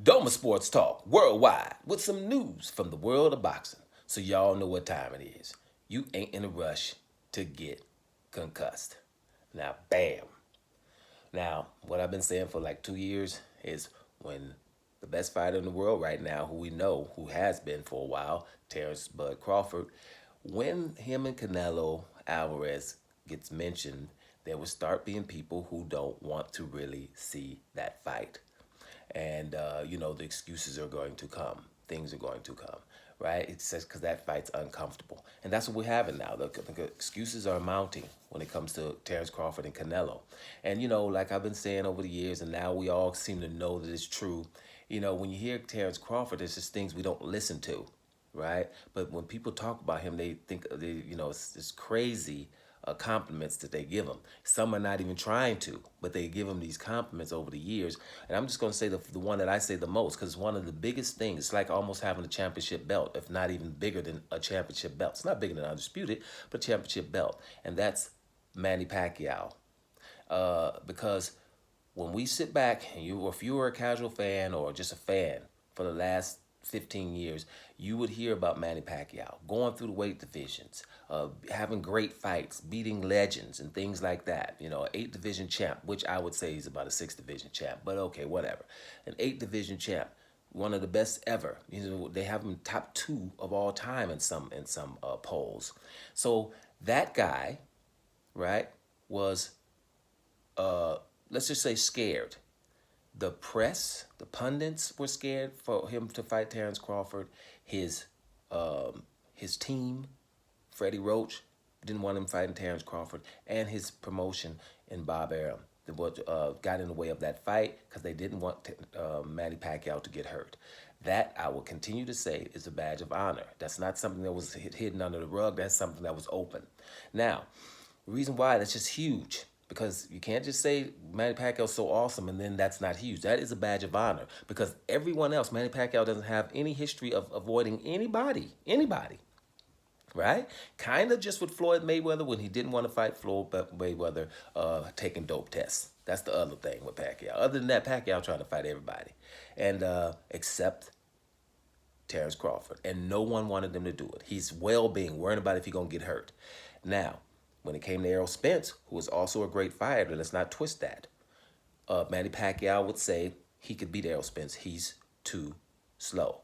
Doma Sports Talk worldwide with some news from the world of boxing. So y'all know what time it is. You ain't in a rush to get concussed. Now, bam. Now, what I've been saying for like 2 years is when the best fighter in the world right now, who we know, who has been for a while, Terence Bud Crawford, when him and Canelo Alvarez gets mentioned, there will start being people who don't want to really see that fight. And, the excuses are going to come. Things are going to come, right? It says because that fight's uncomfortable. And that's what we're having now. The excuses are mounting when it comes to Terence Crawford and Canelo. And, like I've been saying over the years, and now we all seem to know that it's true, when you hear Terence Crawford, there's just things we don't listen to, right? But when people talk about him, they think, it's crazy compliments that they give him. Some are not even trying to, but they give him these compliments over the years. And I'm just going to say the one that I say the most, because it's one of the biggest things. It's like almost having a championship belt, if not even bigger than a championship belt. It's not bigger than Undisputed, but championship belt. And that's Manny Pacquiao. Because when we sit back, and if you were a casual fan or just a fan for the last 15 years, you would hear about Manny Pacquiao going through the weight divisions, having great fights, beating legends and things like that. An 8 division champ, which I would say he's about a 6 division champ, but okay, whatever. An 8 division champ, one of the best ever. They have him top 2 of all time in some polls. So that guy, right, was let's just say scared. The press, the pundits were scared for him to fight Terence Crawford. His team, Freddie Roach, didn't want him fighting Terence Crawford, and his promotion in Bob Arum got in the way of that fight because they didn't want Manny Pacquiao to get hurt. That, I will continue to say, is a badge of honor. That's not something that was hidden under the rug. That's something that was open. Now, the reason why that's just huge, because you can't just say Manny Pacquiao's so awesome and then that's not huge. That is a badge of honor because everyone else, Manny Pacquiao doesn't have any history of avoiding anybody, right? Kind of just with Floyd Mayweather when he didn't want to fight Floyd Mayweather taking dope tests. That's the other thing with Pacquiao. Other than that, Pacquiao trying to fight everybody, and except Terence Crawford, and no one wanted him to do it. He's well-being, worrying about if he's gonna get hurt. Now, when it came to Errol Spence, who was also a great fighter, let's not twist that. Manny Pacquiao would say he could beat Errol Spence. He's too slow,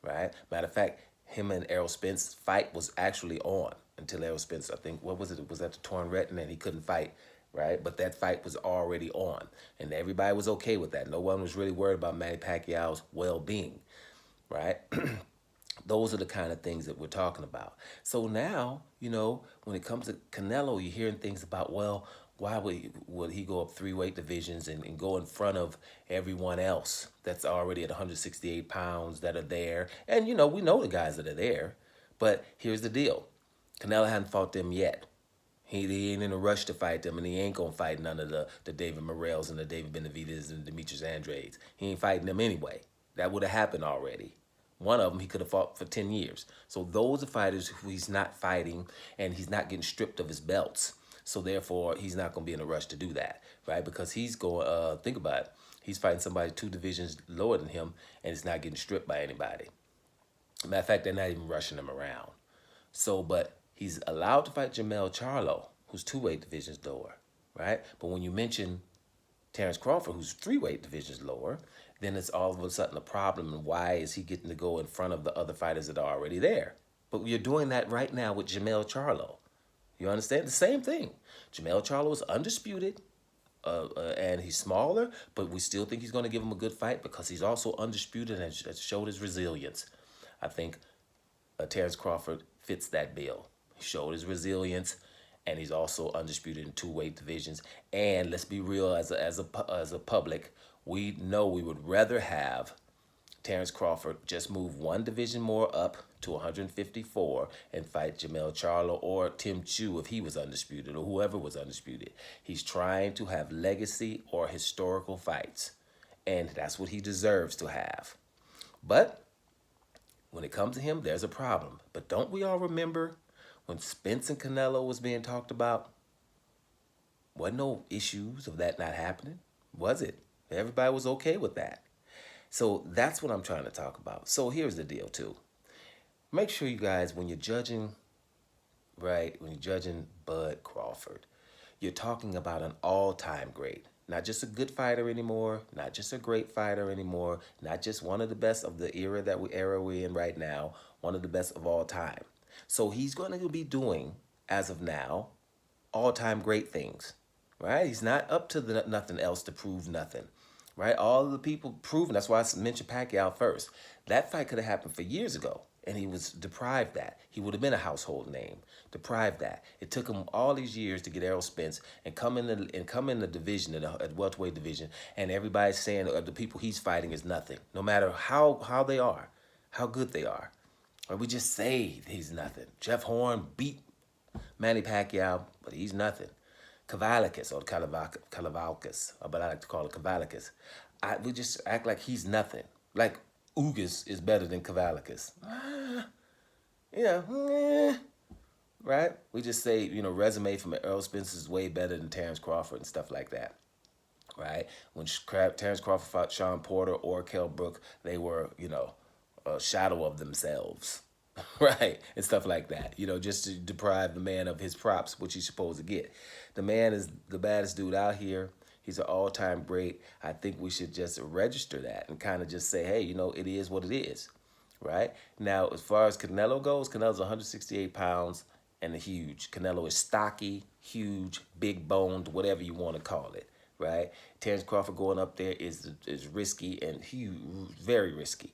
right? Matter of fact, him and Errol Spence fight was actually on until Errol Spence, I think, what was it? It was at the torn retina and he couldn't fight, right? But that fight was already on, and everybody was okay with that. No one was really worried about Manny Pacquiao's well-being, right? Those are the kind of things that we're talking about. So now, when it comes to Canelo, you're hearing things about, well, why would he go up 3 weight divisions and go in front of everyone else that's already at 168 pounds that are there? And, we know the guys that are there. But here's the deal. Canelo hasn't fought them yet. He ain't in a rush to fight them, and he ain't going to fight none of the David Morrells and the David Benavidez and Demetrius Andrades. He ain't fighting them anyway. That would have happened already. One of them he could have fought for 10 years. So those are fighters who he's not fighting, and he's not getting stripped of his belts. So therefore, he's not going to be in a rush to do that, right? Because he's going, think about it. He's fighting somebody 2 divisions lower than him, and it's not getting stripped by anybody. Matter of fact, they're not even rushing him around. So, but he's allowed to fight Jermell Charlo, who's 2 weight divisions lower, right? But when you mention Terence Crawford, who's 3 weight divisions lower, then it's all of a sudden a problem. And why is he getting to go in front of the other fighters that are already there? But you're doing that right now with Jermell Charlo. You understand? The same thing. Jermell Charlo is undisputed, and he's smaller, but we still think he's going to give him a good fight because he's also undisputed and has showed his resilience. I think Terence Crawford fits that bill. He showed his resilience, and he's also undisputed in 2 weight divisions. And let's be real, as a public, we know we would rather have Terence Crawford just move 1 division more up to 154 and fight Jermell Charlo or Tim Chu if he was undisputed or whoever was undisputed. He's trying to have legacy or historical fights, and that's what he deserves to have. But when it comes to him, there's a problem. But don't we all remember when Spence and Canelo was being talked about? Wasn't no issues of that not happening, was it? Everybody was okay with that. So that's what I'm trying to talk about. So here's the deal too. Make sure you guys, when you're judging, right, when you're judging Bud Crawford, you're talking about an all-time great. Not just a good fighter anymore, not just a great fighter anymore, not just one of the best of the era we're in right now, one of the best of all time. So he's going to be doing, as of now, all-time great things, right? He's not up to nothing else to prove nothing, right? All of the people proven. That's why I mentioned Pacquiao first. That fight could have happened for years ago, and he was deprived that. He would have been a household name. Deprived that. It took him all these years to get Errol Spence and come in the division, at welterweight division, and everybody's saying the people he's fighting is nothing, no matter how they are, how good they are. Or we just say he's nothing. Jeff Horn beat Manny Pacquiao, but he's nothing. Kavalikis or Kalavalkis, but I like to call it Kavalikis. We just act like he's nothing. Like Ugas is better than Kavalikis. Right? We just say, resume from Earl Spence is way better than Terence Crawford and stuff like that. Right? When Terence Crawford fought Sean Porter or Kell Brook, they were, a shadow of themselves. Right, and stuff like that, just to deprive the man of his props, which he's supposed to get. The man is the baddest dude out here. He's an all-time great. I think we should just register that and kind of just say, hey, it is what it is, right? Now, as far as Canelo goes, Canelo's 168 pounds and huge. Canelo is stocky, huge, big-boned, whatever you want to call it, right? Terence Crawford going up there is risky and huge, very risky,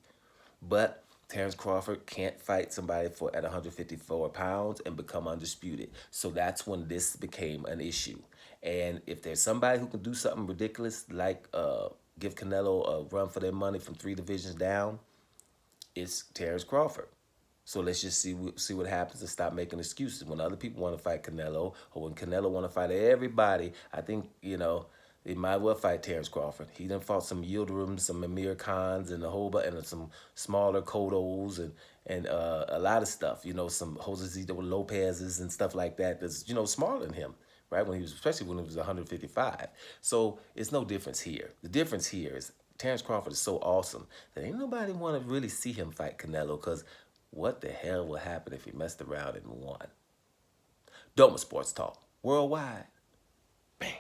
but Terence Crawford can't fight somebody at 154 pounds and become undisputed. So that's when this became an issue. And if there's somebody who can do something ridiculous, like give Canelo a run for their money from 3 divisions down, it's Terence Crawford. So let's just see what happens and stop making excuses. When other people want to fight Canelo, or when Canelo want to fight everybody, I think, they might well fight Terence Crawford. He done fought some Yildirim, some Amir Khans, and and some smaller Cottos and a lot of stuff. Some Josecito Lopez's and stuff like that. That's smaller than him, right? Especially when he was 155. So it's no difference here. The difference here is Terence Crawford is so awesome that ain't nobody want to really see him fight Canelo, because what the hell will happen if he messed around and won? Doma Sports Talk worldwide. Bam.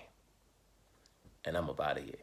And I'm about to here.